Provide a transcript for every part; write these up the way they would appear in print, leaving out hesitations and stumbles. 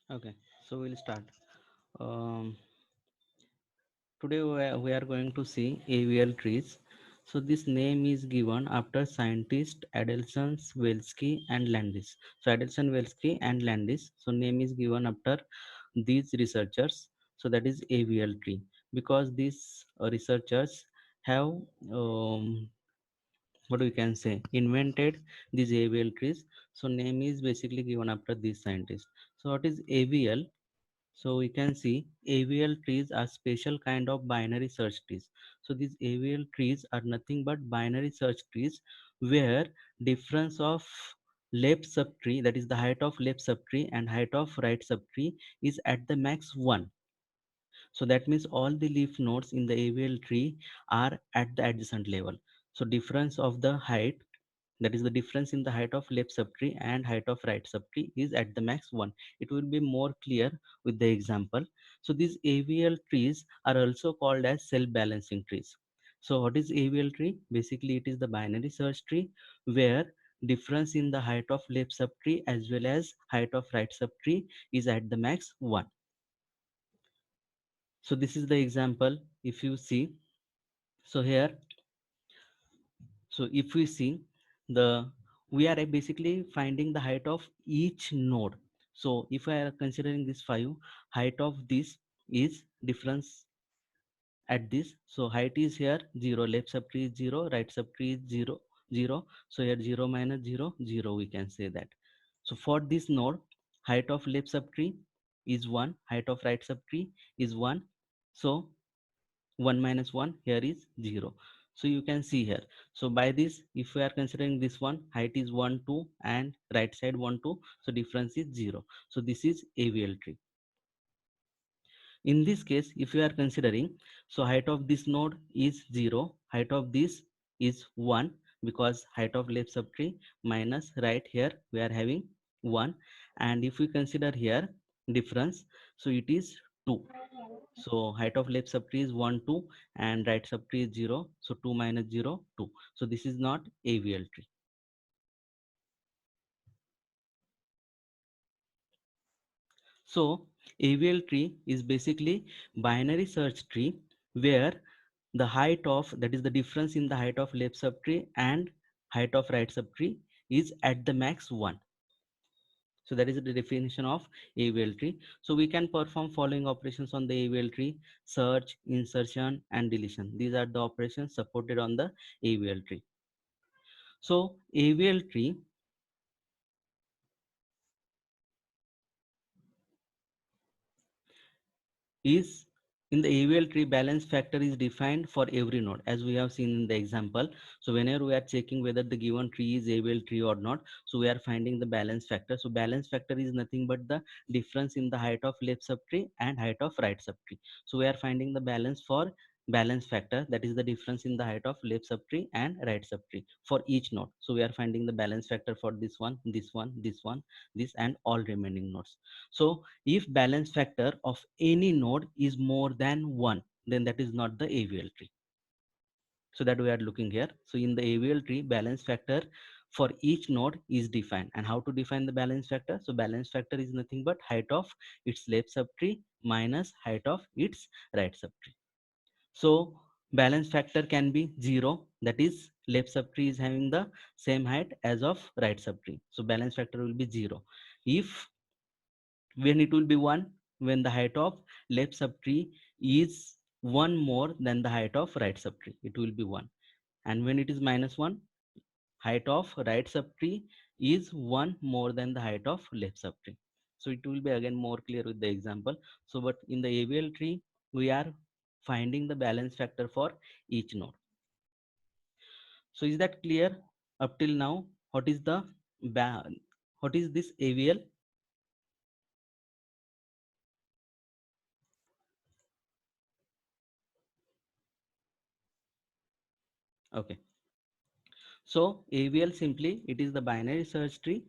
Okay, so we'll start. Um, Today we are going to see AVL trees. So this name is given after scientist Adelson Welsky and Landis. So Adelson Welsky and Landis. So name is given after these researchers. So that is AVL tree because these researchers have what we can say invented these AVL trees. So name is basically given after these scientists. So what is AVL? So we can see AVL trees are special kind of binary search trees. So these AVL trees are nothing but binary search trees where difference of left subtree, that is the height of left subtree and height of right subtree, is at the max 1. So that means all the leaf nodes in the AVL tree are at the adjacent level. So difference of the height, that is the difference in the height of left subtree and height of right subtree, is at the max 1. It will be more clear with the example. So these AVL trees are also called as self-balancing trees. So what is AVL tree? Basically it is the binary search tree where difference in the height of left subtree as well as height of right subtree is at the max 1. So this is the example. If you see, so here, so if we see the, we are basically finding the height of each node. So if I are considering this 5, height of this is difference at this. So height is here 0, left subtree is 0, right subtree is 0, 0. So here 0 minus 0, 0 we can say that. So for this node, height of left subtree is 1, height of right subtree is 1. So 1 minus 1 here is 0. So you can see here. So by this, if we are considering this one, height is 1 2 and right side 1 2, so difference is 0. So this is AVL tree. In this case, if you are considering, so height of this node is 0, height of this is 1, because height of left subtree minus right, here we are having 1. And if we consider here difference, so it is 2. So height of left subtree is 1 2 and right subtree is 0. So 2 minus 0 2. So this is not AVL tree. So AVL tree is basically binary search tree where the height of, that is the difference in the height of left subtree and height of right subtree, is at the max 1. So that is the definition of AVL tree. So we can perform following operations on the AVL tree: search, insertion and deletion. These are the operations supported on the AVL tree. So AVL tree is, in the AVL tree, balance factor is defined for every node as we have seen in the example. So whenever we are checking whether the given tree is AVL tree or not, so we are finding the balance factor. So balance factor is nothing but the difference in the height of left subtree and height of right subtree. So we are finding the balance for balance factor, that is the difference in the height of left subtree and right subtree for each node. So we are finding the balance factor for this one, this one, this one, this and all remaining nodes. So if balance factor of any node is more than 1, then that is not the AVL tree. So that we are looking here. So in the AVL tree, balance factor for each node is defined. And how to define the balance factor? So balance factor is nothing but height of its left subtree minus height of its right subtree. So balance factor can be 0, that is left subtree is having the same height as of right subtree. So balance factor will be 0. If, when it will be 1, when the height of left subtree is 1 more than the height of right subtree, it will be 1. And when it is minus 1, height of right subtree is 1 more than the height of left subtree. So it will be again more clear with the example. So but in the AVL tree, we are finding the balance factor for each node. So is that clear up till now? What is the what is this AVL? Okay. So AVL simply, it is the binary search tree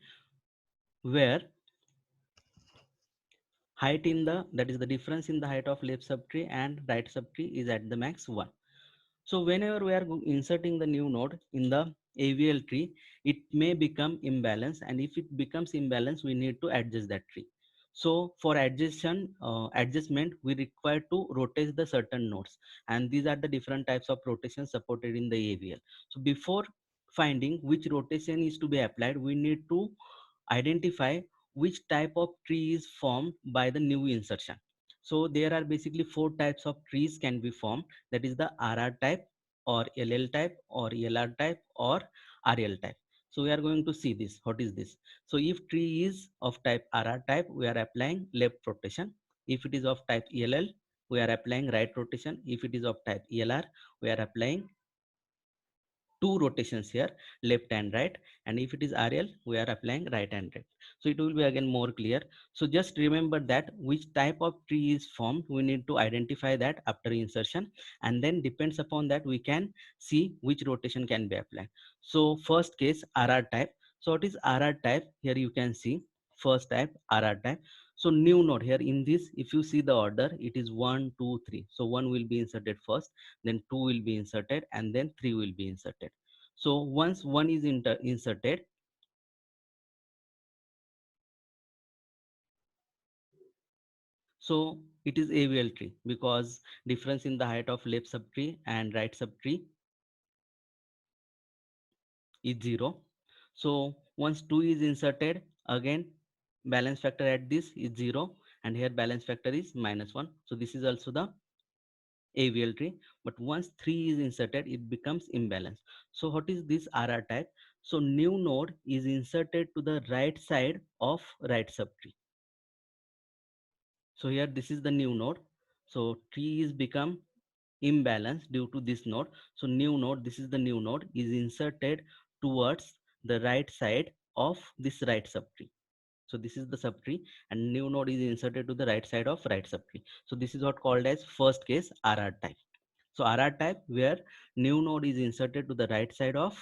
where height in the, that is the difference in the height of left subtree and right subtree is at the max 1. So whenever we are inserting the new node in the AVL tree, it may become imbalance, and if it becomes imbalance, we need to adjust that tree. So for adjustment, we require to rotate the certain nodes, and these are the different types of rotation supported in the AVL. So before finding which rotation is to be applied, we need to identify which type of tree is formed by the new insertion. So there are basically four types of trees can be formed. That is the RR type, or LL type, or LR type, or RL type. So we are going to see this. What is this? So if tree is of type RR type, we are applying left rotation. If it is of type LL, we are applying right rotation. If it is of type LR, we are applying two rotations here, left and right. And if it is RL, we are applying right and right. So it will be again more clear. So just remember that which type of tree is formed, we need to identify that after insertion, and then depends upon that we can see which rotation can be applied. So first case, RR type. So what is RR type? Here you can see first type, RR type. So new node here in this, if you see the order, it is 1 2 3. So 1 will be inserted first, then 2 will be inserted, and then 3 will be inserted. So once 1 is inserted, so it is AVL tree, because difference in the height of left subtree and right subtree is 0. So once 2 is inserted, again balance factor at this is 0, and here balance factor is -1. So this is also the AVL tree. But once 3 is inserted, it becomes imbalanced. So what is this RR type? So new node is inserted to the right side of right subtree. So here this is the new node. So tree is become imbalanced due to this node. So new node, this is the new node, is inserted towards the right side of this right subtree. So this is the subtree, and new node is inserted to the right side of right subtree. So this is what called as first case RR type. So RR type, where new node is inserted to the right side of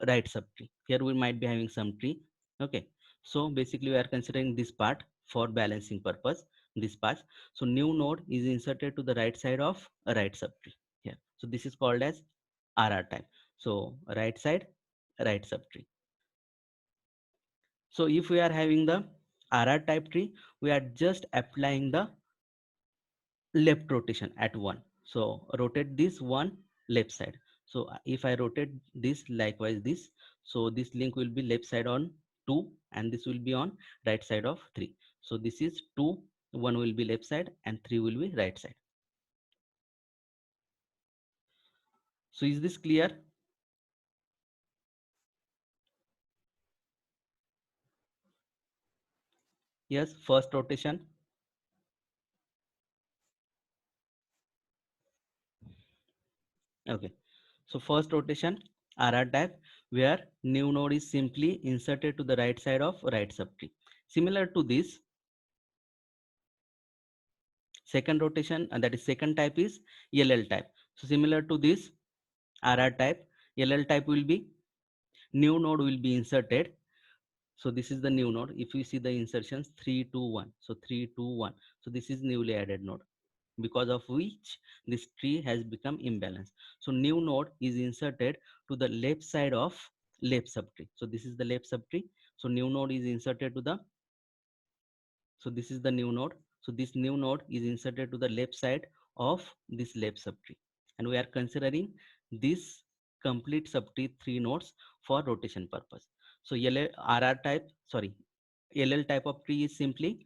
right subtree. Here we might be having some tree. Okay. So basically we are considering this part for balancing purpose, this part. So new node is inserted to the right side of a right subtree here. So this is called as RR type. So right side, right subtree. So if we are having the RR type tree, we are just applying the left rotation at 1. So rotate this one left side. So if I rotate this likewise this, so this link will be left side on 2, and this will be on right side of 3. So this is 2, 1 will be left side, and 3 will be right side. So is this clear? Yes, first rotation. Okay. So first rotation, RR type, where new node is simply inserted to the right side of right subtree. Similar to this, second rotation, and that is second type is LL type. So similar to this RR type, LL type will be new node will be inserted. So this is the new node. If you see the insertions 3 2 1, so 3 2 1, so this is newly added node, because of which this tree has become imbalanced. So new node is inserted to the left side of left subtree. So this is the left subtree. So new node is inserted to the, so this is the new node. So this new node is inserted to the left side of this left subtree. And we are considering this complete subtree 3 nodes for rotation purpose. So RR type, sorry, LL type of tree is simply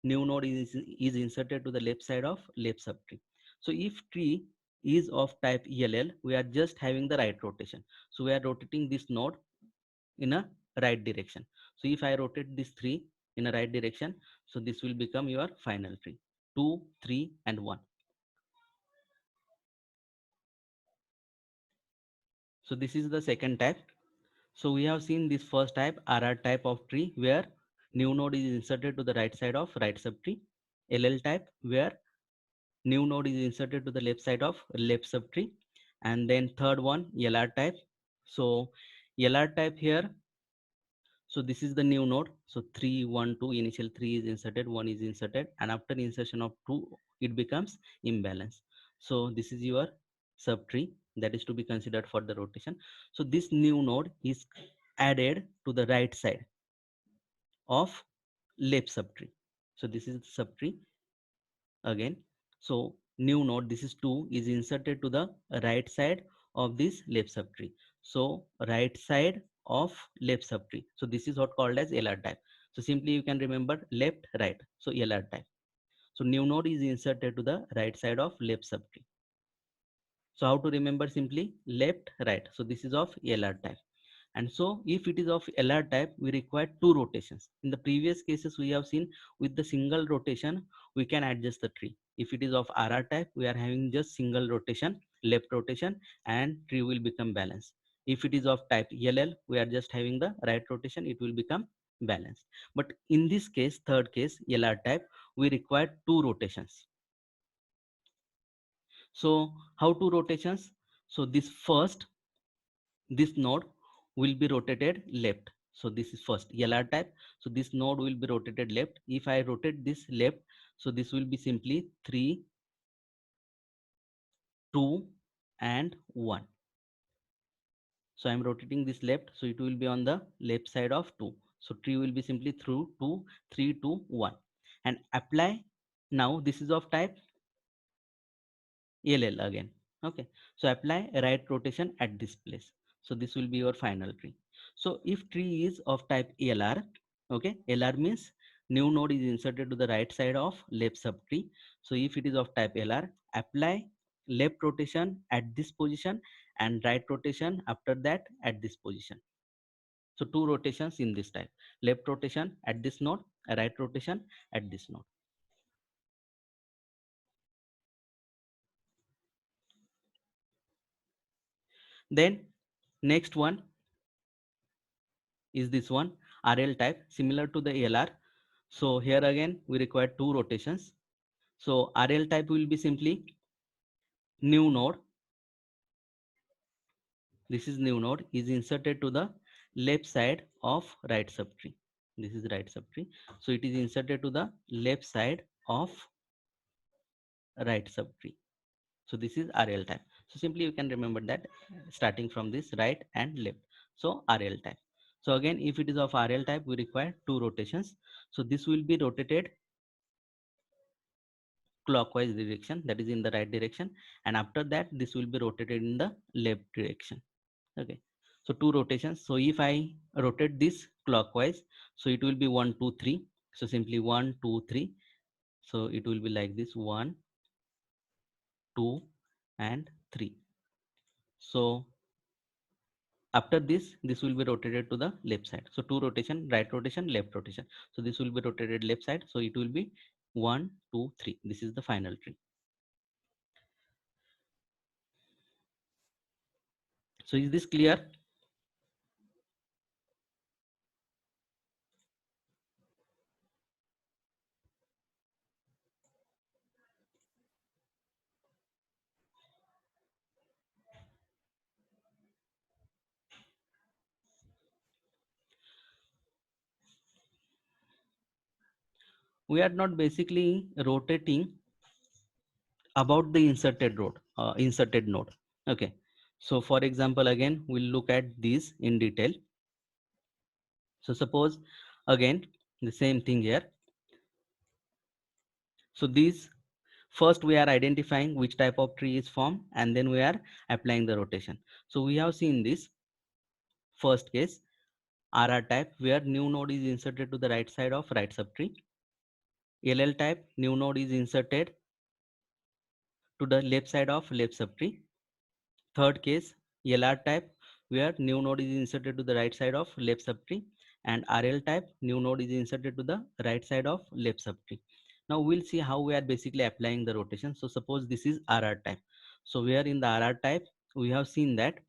new node is inserted to the left side of left subtree. So if tree is of type LL, we are just having the right rotation. So we are rotating this node in a right direction. So if I rotate this 3 in a right direction, so this will become your final tree, 2 3 and 1. So this is the second type. So we have seen this first type, RR type of tree, where new node is inserted to the right side of right subtree. LL type, where new node is inserted to the left side of left subtree. And then third one, LR type. So LR type here, so this is the new node. So 3 1 2, initial 3 is inserted, 1 is inserted, and after insertion of 2 it becomes imbalance. So this is your subtree that is to be considered for the rotation. So this new node is added to the right side of left subtree. So this is the subtree again. So new node, this is 2, is inserted to the right side of this left subtree. So right side of left subtree, so this is what called as LR type. So simply you can remember left right, so LR type. So new node is inserted to the right side of left subtree. So how to remember? Simply left right, so this is of LR type. And so if it is of LR type, we require two rotations. In the previous cases we have seen, with the single rotation we can adjust the tree. If it is of RR type, we are having just single rotation, left rotation, and tree will become balanced. If it is of type LL, we are just having the right rotation, it will become balanced. But in this case, third case, LR type, we require two rotations. So how two rotations? So this node will be rotated left. So this is first LR type. So this node will be rotated left. If I rotate this left, so this will be simply 3, 2, and 1. So I'm rotating this left, so it will be on the left side of 2. So tree will be simply through 2, 3, 2, 1. And apply. Now this is of type LL again. Okay, so apply right rotation at this place. So this will be your final tree. So if tree is of type LR, okay, LR means new node is inserted to the right side of left subtree. So if it is of type LR, apply left rotation at this position and right rotation after that at this position. So two rotations in this type: left rotation at this node, right rotation at this node. Then next one is this one, RL type, similar to the LR. So here again we require two rotations. So RL type will be simply new node. This is new node is inserted to the left side of right subtree. This is right subtree. So it is inserted to the left side of right subtree. So this is RL type. So simply you can remember that starting from this right and left. So RL type. So again, if it is of RL type, we require two rotations. So this will be rotated clockwise direction, that is in the right direction, and after that this will be rotated in the left direction. Okay, so two rotations. So if I rotate this clockwise, so it will be 1 2 3. So simply 1 2 3. So it will be like this: 1 2 and 3. So after this will be rotated to the left side. So two rotation, right rotation, left rotation. So this will be rotated left side, so it will be 1 2 3. This is the final tree. So is this clear? We are not basically rotating about the inserted node. Okay, so for example, again we'll look at these in detail. So suppose again the same thing here. So these, first we are identifying which type of tree is formed, and then we are applying the rotation. So we have seen this first case, RR type, where new node is inserted to the right side of right subtree. LL type, new node is inserted to the left side of left subtree. Third case, LR type, where new node is inserted to the right side of left subtree, and RL type, new node is inserted to the right side of left subtree. Now we'll see how we are basically applying the rotation. So suppose this is RR type. So where in the RR type, we have seen that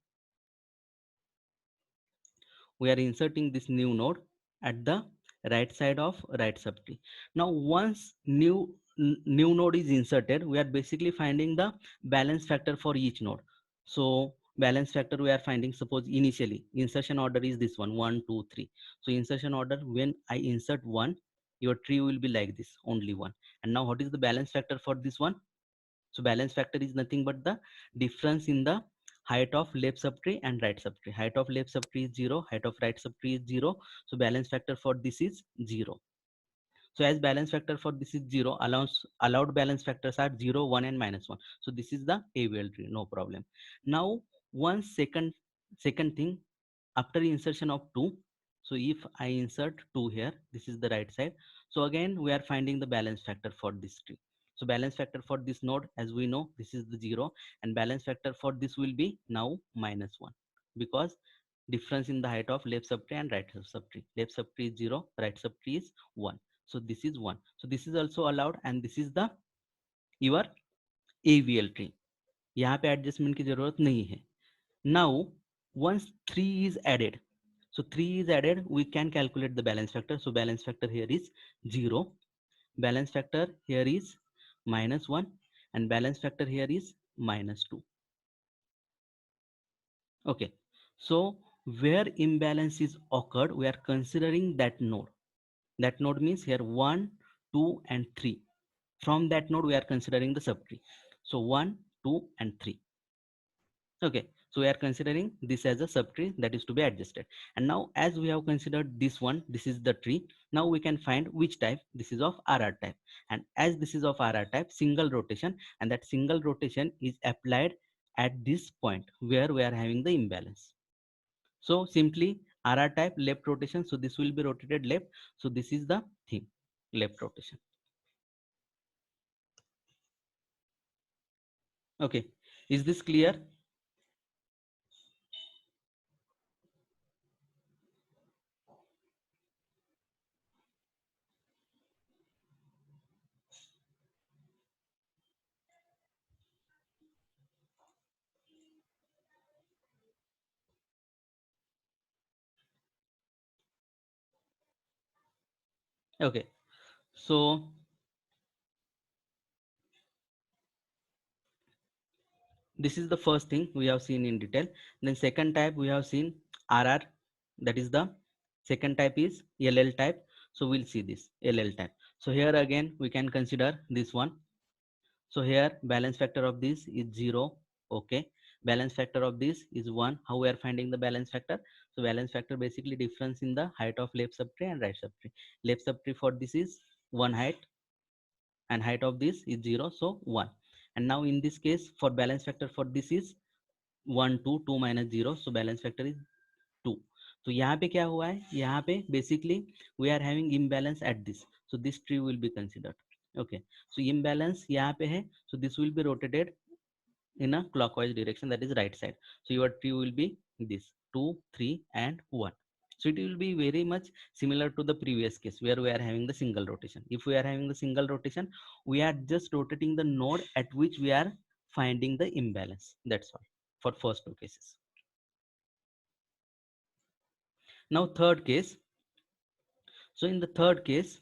we are inserting this new node at the right side of right subtree. Now once new node is inserted, we are basically finding the balance factor for each node. So balance factor we are finding, suppose initially insertion order is this one, 1 2 3. So insertion order, when I insert 1, your tree will be like this, only 1. And now what is the balance factor for this one? So balance factor is nothing but the difference in the height of left subtree and right subtree. Height of left subtree is 0, height of right subtree is 0. So balance factor for this is 0. So as balance factor for this is 0, allowed balance factors are 0, 1 and -1. So this is the AVL tree, no problem. Now one second thing, after insertion of 2, so if I insert 2 here, this is the right side. So again we are finding the balance factor for this tree. So balance factor for this node, as we know, this is the 0, and balance factor for this will be now -1, because difference in the height of left subtree and right subtree. Left subtree is 0, right subtree is 1. So this is 1. So this is also allowed, and this is the your AVL tree. यहाँ पे adjustment की जरूरत नहीं है. Now once 3 is added, so 3 is added, we can calculate the balance factor. So balance factor here is 0, balance factor here is -1, and balance factor here is -2. Okay, so where imbalance is occurred, we are considering that node. That node means here 1, 2 and 3. From that node we are considering the subtree. So 1, 2 and 3. Okay, so we are considering this as a subtree that is to be adjusted. And now as we have considered this one, this is the tree. Now we can find which type. This is of RR type, and as this is of RR type, single rotation, and that single rotation is applied at this point where we are having the imbalance. So simply RR type left rotation, so this will be rotated left. So this is the thing, left rotation. Okay, is this clear? Okay, so this is the first thing we have seen in detail. Then second type we have seen RR, that is the second type is LL type. So we'll see this LL type. So here again we can consider this one. So here balance factor of this is 0. Okay, balance factor of this is 1. How we are finding the balance factor? So balance factor basically difference in the height of left subtree and right subtree. Left subtree for this is 1 height, and height of this is 0, so 1. And now in this case for balance factor for this is 1, 2, 2 minus 0, so balance factor is 2. तो यहाँ पे क्या हुआ है, यहाँ पे basically we are having imbalance at this, so this tree will be considered. Okay, so imbalance यहाँ पे है, so this will be rotated in a clockwise direction, that is right side. So your tree will be this 2, 3 and 1. So it will be very much similar to the previous case where we are having the single rotation. If we are having the single rotation, we are just rotating the node at which we are finding the imbalance. That's all for first two cases. Now third case. So in the third case,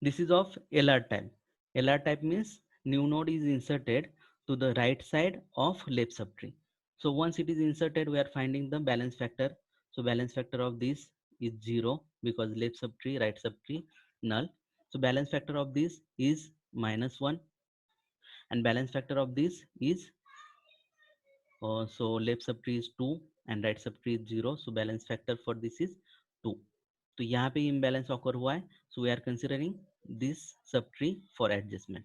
this is of LR type. LR type means new node is inserted to the right side of left subtree. So once it is inserted, we are finding the balance factor. So balance factor of this is 0 because left subtree, right subtree, null. So balance factor of this is -1, and balance factor of this is so left subtree is 2 and right subtree is 0. So balance factor for this is 2. तो यहाँ पे imbalance occur हुआ है, so we are considering this subtree for adjustment.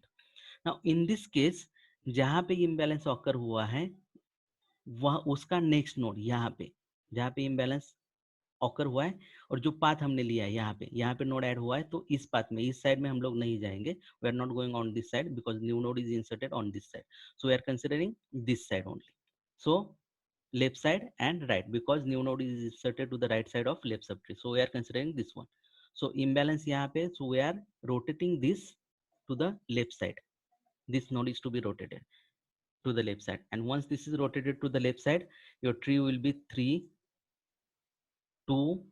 Now in this case जहाँ पे imbalance occur हुआ है वह उसका next node यहाँ पे जहाँ पे imbalance occur हुआ है और जो path हमने लिया है यहाँ पे node add हुआ है, तो इस path में इस side में हम लोग नहीं जाएंगे. We are not going on this side because new node is inserted on this side, so we are considering this side only. So left side and right, because new node is inserted to the right side of left subtree, so we are considering this one. So imbalance यहाँ पे, so we are rotating this to the left side. This node is to be rotated to the left side, and once this is rotated to the left side, your tree will be 3, 2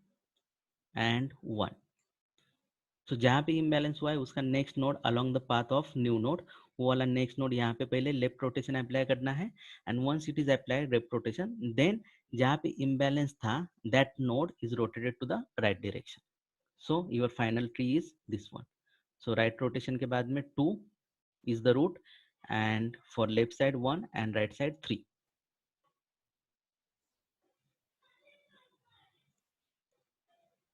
and 1. So जहाँ पे imbalance हुआ है उसका next node along the path of new node, वो वाला next node यहाँ पे पहले left rotation apply करना है, and once it is applied left rotation, then जहाँ पे imbalance था that node is rotated to the right direction. So your final tree is this one. So right rotation के बाद में 2 is the root, and for left side 1 and right side 3.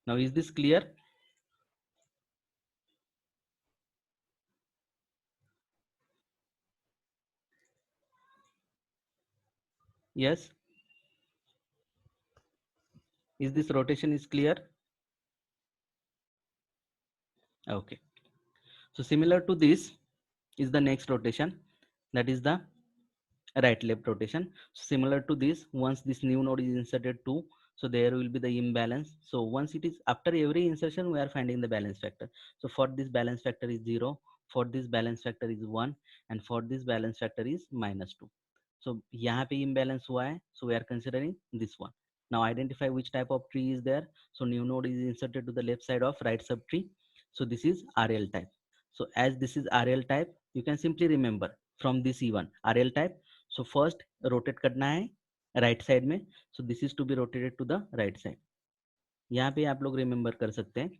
Now is this clear? Yes, is this rotation is clear? Okay, so similar to this is the next rotation, that is the right left rotation. Similar to this, once this new node is inserted 2, so there will be the imbalance. So once it is, after every insertion we are finding the balance factor. So for this balance factor is 0, for this balance factor is 1, and for this balance factor is -2. So यहाँ पे imbalance हुआ है, so we are considering this one. Now identify which type of tree is there. So new node is inserted to the left side of right subtree, so this is RL type. So as this is RL type, you can simply remember from this E1 RL type. So first rotate करना है right side में, so this is to be rotated to the right side. यहाँ पे आप लोग remember कर सकते हैं,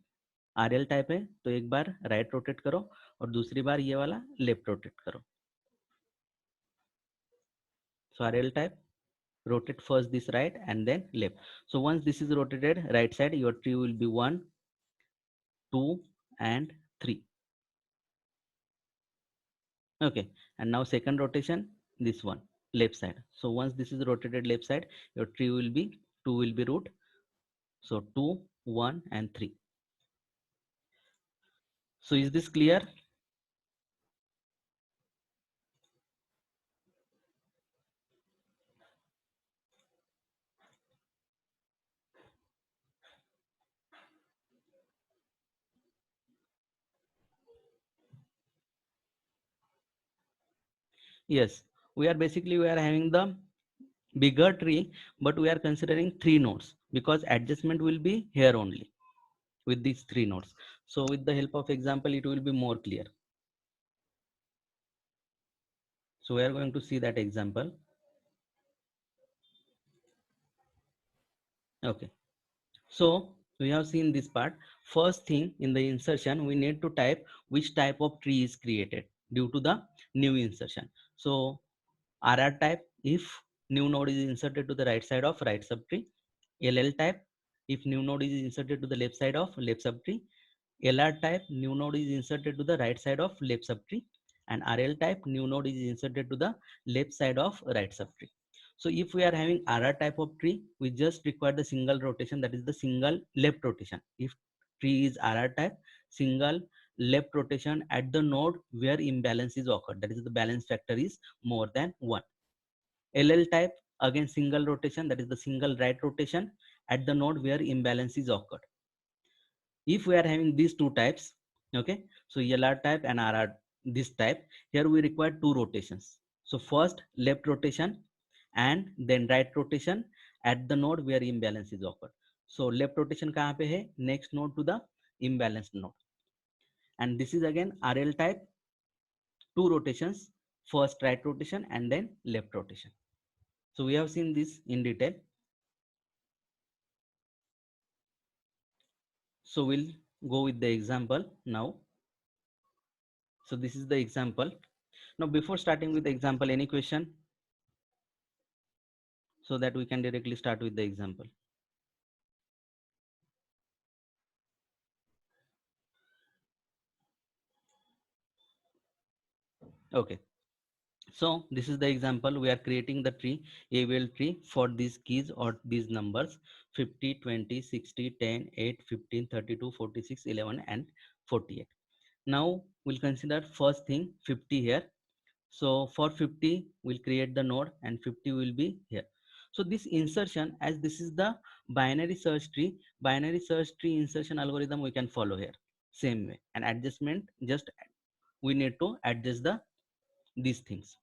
आरएल टाइप है तो एक बार राइट रोटेट करो और दूसरी बार ये वाला लेफ्ट रोटेट करो. So RL type, rotate first this right and then left. So once this is rotated right side, your tree will be 1, 2 and 3. Okay, and now second rotation, this one left side. So once this is rotated left side, your tree will be 2 will be root. So 2, 1 and 3. So is this clear? Yes, we are having the bigger tree, but we are considering 3 nodes because adjustment will be here only with these 3 nodes. So with the help of example, it will be more clear. So we are going to see that example. Okay. So we have seen this part. First thing in the insertion, we need to type which type of tree is created due to the new insertion. So RR type if new node is inserted to the right side of right subtree. LL type if new node is inserted to the left side of left subtree. LR type new node is inserted to the right side of left subtree, and RL type new node is inserted to the left side of right subtree. So if we are having RR type of tree, we just require the single rotation, that is the single left rotation. If tree is RR type, single left rotation at the node where imbalance is occurred, that is the balance factor is more than 1. LL type, again single rotation, that is the single right rotation at the node where imbalance is occurred. If we are having these two types, okay, so LR type and RR this type, here we require 2 rotations. So first left rotation and then right rotation at the node where imbalance is occurred. So left rotation kahan pe hai? Next node to the imbalanced node. And this is again RL type, 2 rotations, first right rotation and then left rotation. So we have seen this in detail. So we'll go with the example now. So this is the example. Now before starting with the example, any question? So that we can directly start with the example. Okay. So this is the example. We are creating the tree, AVL tree for these keys or these numbers 50, 20, 60, 10, 8, 15, 32, 46, 11 and 48. Now we'll consider first thing 50 here. So for 50, we'll create the node and 50 will be here. So this insertion, as this is the binary search tree insertion algorithm we can follow here. Same way, and adjustment, just we need to adjust these things,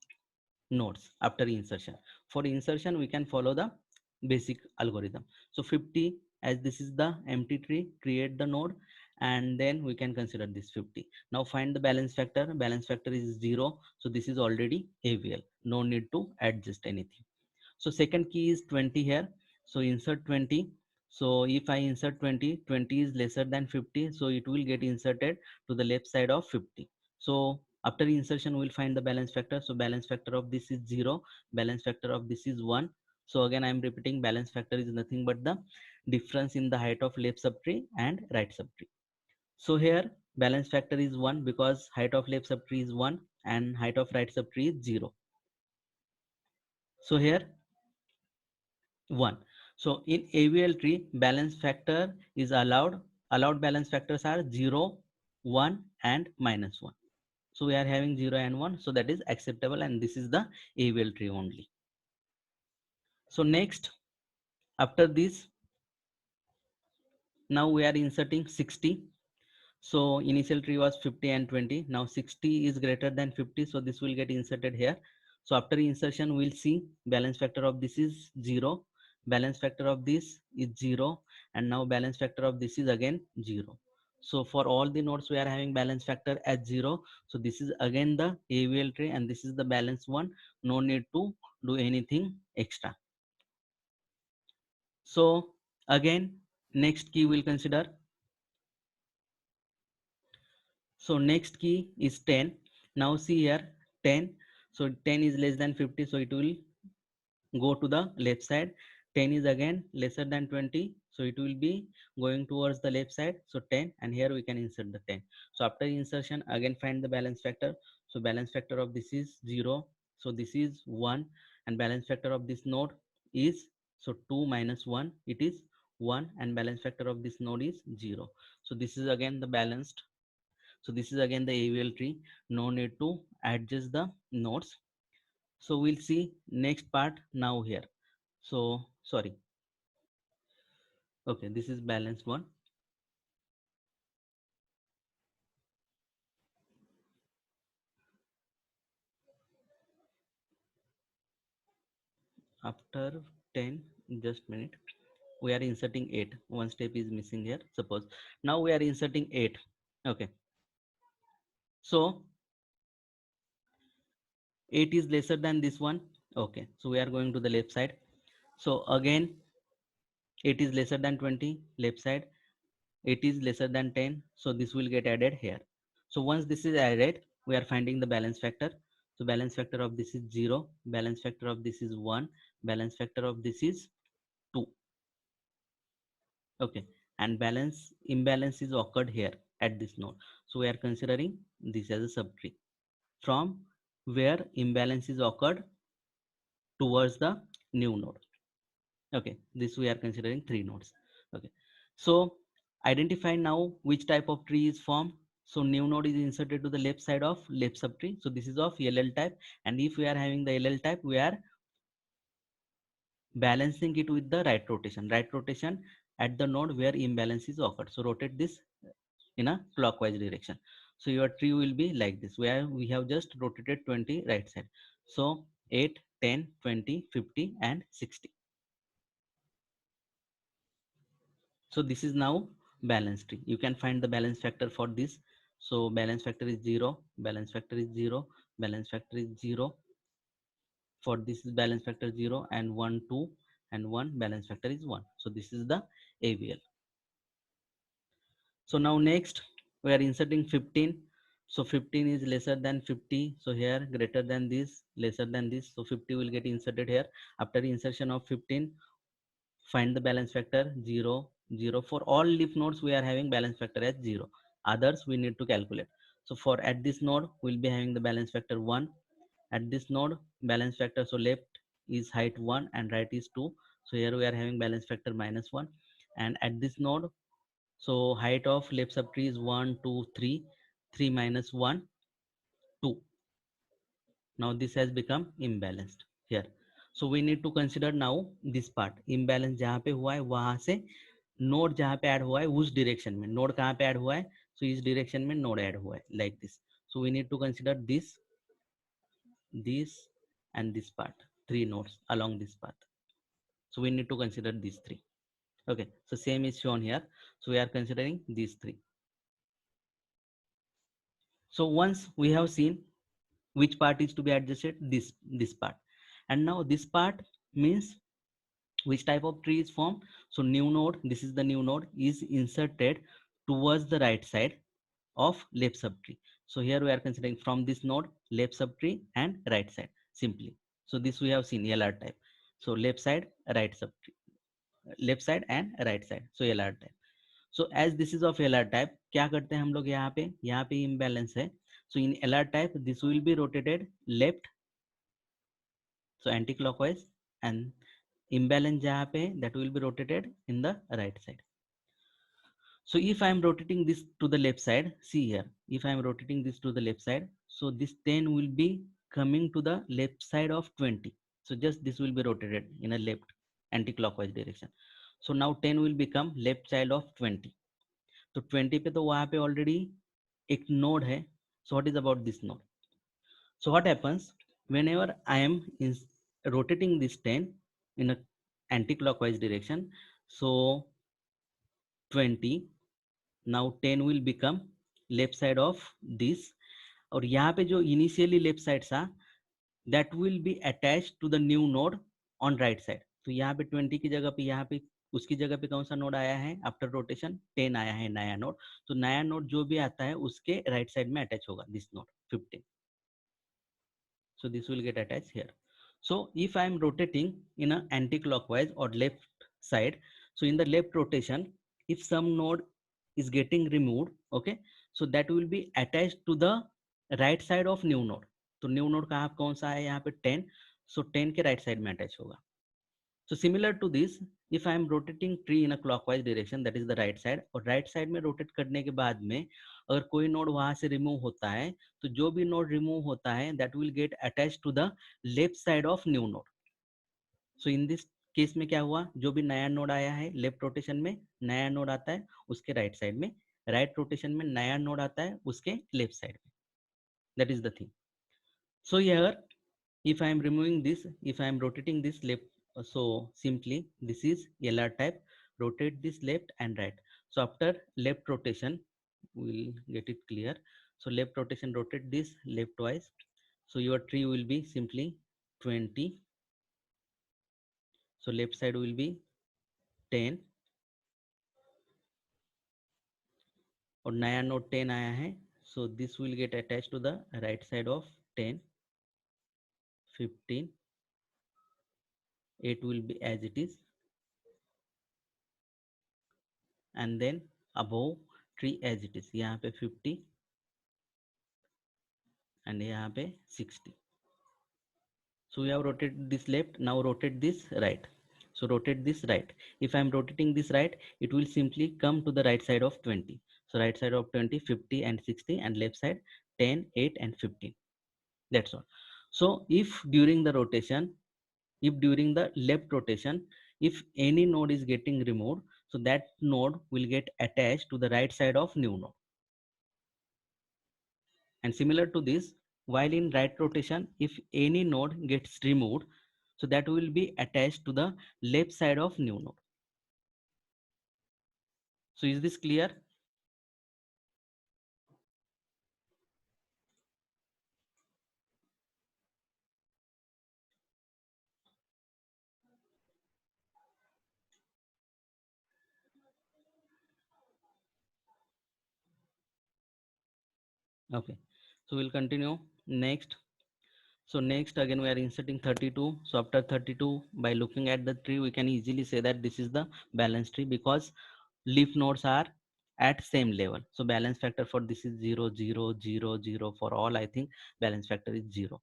nodes after insertion. For insertion, we can follow the basic algorithm. So 50, as this is the empty tree, create the node and then we can consider this 50. Now find the balance factor. Balance factor is 0. So this is already AVL. No need to adjust anything. So second key is 20 here. So insert 20. So if I insert 20, 20 is lesser than 50. So it will get inserted to the left side of 50. So after insertion, we'll find the balance factor. So balance factor of this is 0. Balance factor of this is 1. So again, I'm repeating, balance factor is nothing but the difference in the height of left subtree and right subtree. So here balance factor is 1 because height of left subtree is 1 and height of right subtree is 0. So here 1. So in AVL tree, balance factor is allowed. Allowed balance factors are 0, 1 and -1. So we are having 0 and 1. So that is acceptable, and this is the AVL tree only. So next, after this, now we are inserting 60. So initial tree was 50 and 20. Now 60 is greater than 50. So this will get inserted here. So after insertion, we'll see balance factor of this is 0. Balance factor of this is 0. And now balance factor of this is again 0. So for all the nodes, we are having balance factor at 0. So this is again the AVL tree, and this is the balance one. No need to do anything extra. So again, next key we'll consider. So next key is 10. Now see here 10. So 10 is less than 50. So it will go to the left side. 10 is again lesser than 20. So it will be going towards the left side. So 10, and here we can insert the 10. So after insertion, again find the balance factor. So balance factor of this is 0. So this is 1, and balance factor of this node is, so 2 minus 1, it is 1, and balance factor of this node is 0. So this is again the balanced. So this is again the AVL tree. No need to adjust the nodes. So we'll see next part now here. So sorry. Okay, this is balanced one. After 10, just minute. We are inserting 8. One step is missing here. Suppose now we are inserting 8. Okay. So 8 is lesser than this one. Okay. So we are going to the left side. So again 8 is lesser than 20, left side. 8 is lesser than 10, so this will get added here. So once this is added, we are finding the balance factor. So balance factor of this is 0, balance factor of this is 1, balance factor of this is 2. Okay, and balance imbalance is occurred here at this node. So we are considering this as a subtree from where imbalance is occurred towards the new node. Okay, this we are considering 3 nodes. Okay, so identify now which type of tree is formed. So new node is inserted to the left side of left subtree. So this is of LL type, and if we are having the LL type, we are balancing it with the right rotation. Right rotation at the node where imbalance is occurred. So rotate this in a clockwise direction. So your tree will be like this, where we have just rotated 20 right side. So 8, 10, 20, 50, and 60. So this is now balance tree. You can find the balance factor for this. So balance factor is 0, balance factor is 0, balance factor is 0. For this is balance factor 0 and 1, 2, and 1, balance factor is 1. So this is the AVL. So now next we are inserting 15. So 15 is lesser than 50. So here greater than this, lesser than this. So 50 will get inserted here. After insertion of 15, find the balance factor 0, 0. For all leaf nodes, we are having balance factor as 0. Others we need to calculate. So for at this node, we'll be having the balance factor 1. At this node, balance factor, so left is height 1 and right is 2. So here we are having balance factor -1. And at this node, so height of left subtree is 1, 2, 3. 3 minus 1, 2. Now this has become imbalanced here. So we need to consider now this part. Imbalance जहाँ पे हुआ है वहां से node जहाँ पे add हुआ है उस डायरेक्शन में नोड कहाँ पे ऐड हुआ है. So इस डायरेक्शन में नोड ऐड हुआ है like this. So we need to consider this and this part, 3 nodes along this path. So we need to consider these 3. Okay, so same is shown here. So we are considering these 3. So once we have seen which part is to be adjusted, this part, and now this part means which type of tree is formed. So new node, this is the new node, is inserted towards the right side of left subtree. So here we are considering from this node left subtree and right side simply. So this we have seen LR type. So left side, right subtree, left side and right side. So LR type. So as this is of LR type, क्या करते हैं हम लोग यहाँ पे imbalance है. So in LR type, this will be rotated left, so anti-clockwise, and imbalance जहाँ पे that will be rotated in the right side. So if I am rotating this to the left side, see here, if I am rotating this to the left side, so this 10 will be coming to the left side of 20. So just this will be rotated in a left anti-clockwise direction. So now 10 will become left side of 20. तो 20 पे तो वहां पे already एक node है. So what is about this node? So what happens whenever I am rotating this 10 in a anti-clockwise direction? So 20, now 10 will become left side of this. और यहाँ पे जो इनिशियली लेफ्ट साइड था that will be attached to the new node on right side. तो यहाँ पे 20 की जगह पे यहाँ पे उसकी जगह पे कौन सा नोड आया है? आफ्टर रोटेशन 10 आया है नया नोड. तो नया नोड जो भी आता है उसके राइट साइड में अटैच होगा this node 15. So this will get attached here. So if I am rotating in a anti-clockwise or left side, so in the left rotation, if some node is getting removed, okay, so that will be attached to the right side of new node. तो new node कहाँ कौन सा है? यहाँ पे 10. सो 10 के right side में attach होगा. So similar to this, if I am rotating tree in a clockwise direction, that is the right side, और right side में rotate करने के बाद में अगर कोई नोड वहां से रिमूव होता है तो जो भी नोड रिमूव होता है that will get attached to the left side of new node. So in this case में क्या हुआ? जो भी नया नोड आया है लेफ्ट रोटेशन में, नया नोड आता है उसके राइट साइड में, राइट रोटेशन में नया नोड आता है उसके लेफ्ट साइड में. That is the thing. So here, if I am removing this, if I am rotating this left, so simply this is LR type, rotate this left and right. So after left rotation, we'll get it clear. So left rotation, rotate this left twice. So your tree will be simply 20. So left side will be 10. और नया node 10 आया है. So this will get attached to the right side of 10, 15. 8 will be as it is. And then above tree as it is, यहाँ पे 50 and यहाँ पे 60. So we have rotated this left, now rotate this right. So rotate this right. If I am rotating this right, it will simply come to the right side of 20. So right side of 20, 50 and 60, and left side 10, 8 and 15. That's all. So if during the rotation, if during the left rotation, if any node is getting removed, so that node will get attached to the right side of new node. And similar to this, while in right rotation, if any node gets removed, so that will be attached to the left side of new node. So is this clear? Okay, so we'll continue next. So next again we are inserting 32. So after 32, by looking at the tree, we can easily say that this is the balanced tree because leaf nodes are at same level. So balance factor for this is 0, 0, 0, 0 for all. I think balance factor is 0.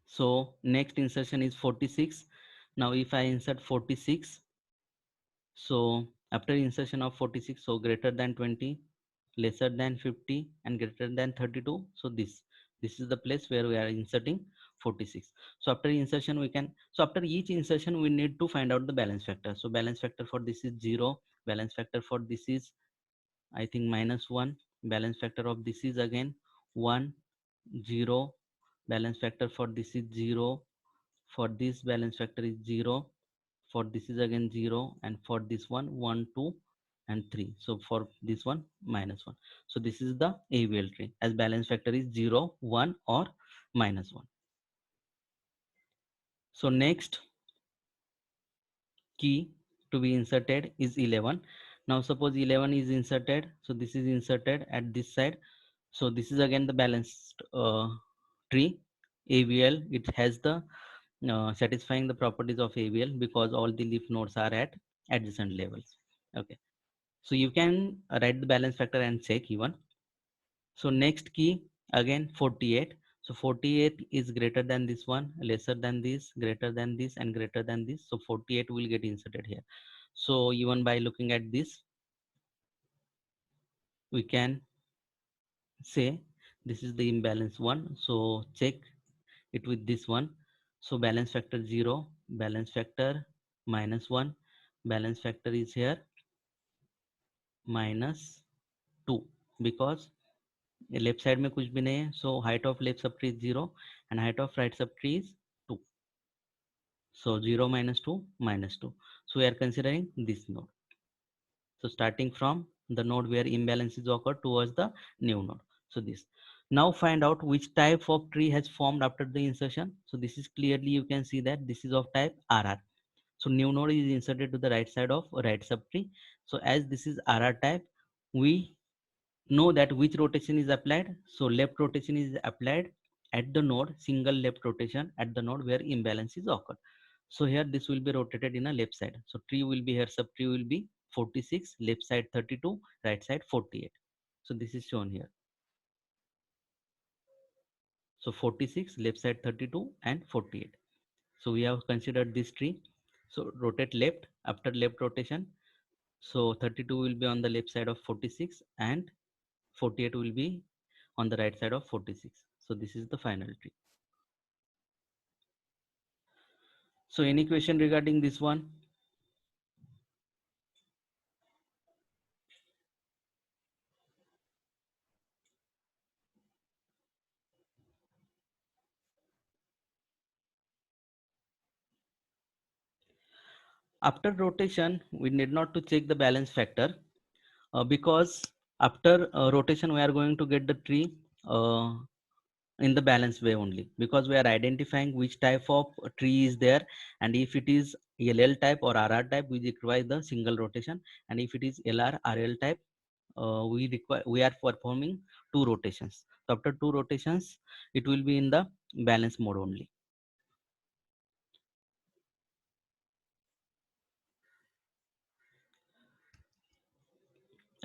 So next insertion is 46. Now if I insert 46, so after insertion of 46, so greater than 20, lesser than 50 and greater than 32, so this is the place where we are inserting 46. So after insertion we can, so after each insertion we need to find out the balance factor. So balance factor for this is 0, balance factor for this is I think -1, balance factor of this is again 1, 0, balance factor for this is 0, for this balance factor is 0, for this is again 0, and for this one 1, 2 and 3. So for this one -1. So this is the AVL tree as balance factor is 0, 1 or -1. So next key to be inserted is 11. Now suppose 11 is inserted, so this is inserted at this side. So this is again the balanced tree AVL. It has the satisfying the properties of AVL because all the leaf nodes are at adjacent levels. Okay, so you can write the balance factor and check even. So next key again 48. So 48 is greater than this one, lesser than this, greater than this, and greater than this. So 48 will get inserted here. So even by looking at this, we can say this is the imbalance one. So check it with this one. So balance factor 0, balance factor -1, balance factor is here -2, because left side में कुछ भी नहीं है. So height of left subtree is 0 and height of right subtree is 2. So 0 minus 2 minus 2. So we are considering this node. So starting from the node where imbalance is occurred towards the new node. So this. Now find out which type of tree has formed after the insertion. So this is clearly, you can see that this is of type RR. So new node is inserted to the right side of right subtree. So as this is RR type, we know that which rotation is applied. So left rotation is applied at the node, single left rotation at the node where imbalance is occurred. So here this will be rotated in a left side. So tree will be here, subtree will be 46, left side 32, right side 48. So this is shown here. So 46, left side 32 and 48. So we have considered this tree. So rotate left, after left rotation. So 32 will be on the left side of 46 and 48 will be on the right side of 46. So this is the final tree. So any question regarding this one? After rotation, we need not to check the balance factor, because after rotation we are going to get the tree uh, in the balance way only, because we are identifying which type of tree is there, and if it is LL type or RR type, we require the single rotation, and if it is LR RL type, we are performing two rotations. So after two rotations, it will be in the balance mode only.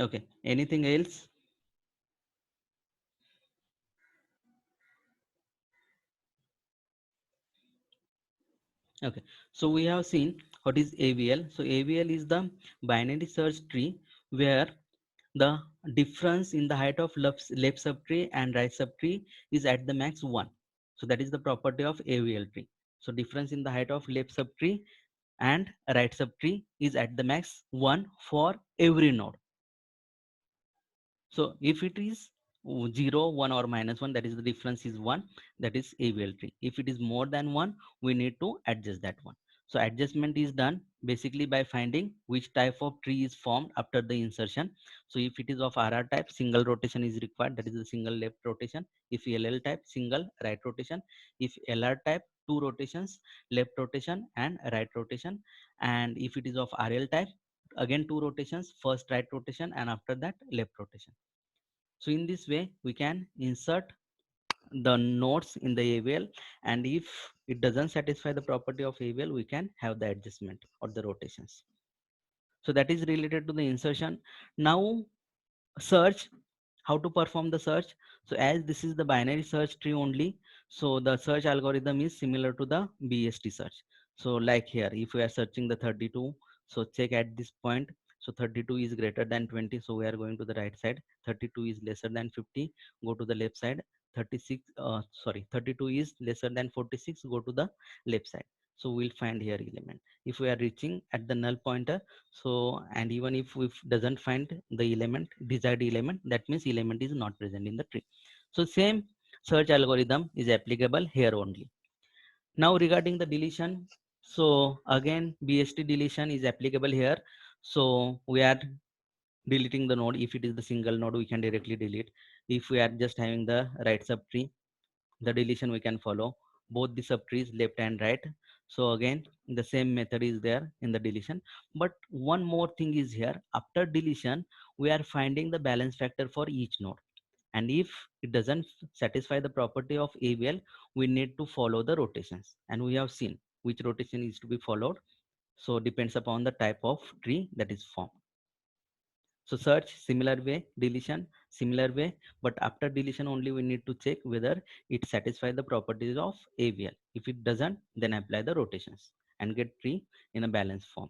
Okay, anything else? Okay, so we have seen what is AVL. So AVL is the binary search tree where the difference in the height of left subtree and right subtree is at the max 1. So that is the property of AVL tree. So difference in the height of left subtree and right subtree is at the max 1 for every node. So if it is 0, 1 or -1, that is the difference is 1, that is AVL tree. If it is more than 1, we need to adjust that one. So adjustment is done basically by finding which type of tree is formed after the insertion. So if it is of RR type, single rotation is required, that is the single left rotation. If LL type, single right rotation. If LR type, two rotations, left rotation and right rotation. And if it is of RL type, again two rotations, first right rotation and after that left rotation. So in this way we can insert the nodes in the AVL, and if it doesn't satisfy the property of AVL, we can have the adjustment or the rotations. So that is related to the insertion. Now search, how to perform the search. So as this is the binary search tree only, so the search algorithm is similar to the BST search. So like here, if we are searching the 32, so check at this point. So 32 is greater than 20, so we are going to the right side. 32 is lesser than 50, go to the left side. 36 32 is lesser than 46, go to the left side. So we'll find here element. If we are reaching at the null pointer, so and even if we doesn't find the element, desired element, that means element is not present in the tree. So same search algorithm is applicable here only. Now regarding the deletion, so again BST deletion is applicable here. So we are deleting the node. If it is the single node, we can directly delete. If we are just having the right subtree, the deletion we can follow both the subtrees left and right. So again the same method is there in the deletion, but one more thing is here. After deletion, we are finding the balance factor for each node, and if it doesn't satisfy the property of AVL, we need to follow the rotations, and we have seen which rotation is to be followed. So depends upon the type of tree that is formed. So search similar way, deletion similar way, but after deletion only we need to check whether it satisfies the properties of AVL. If it doesn't, then apply the rotations and get tree in a balanced form.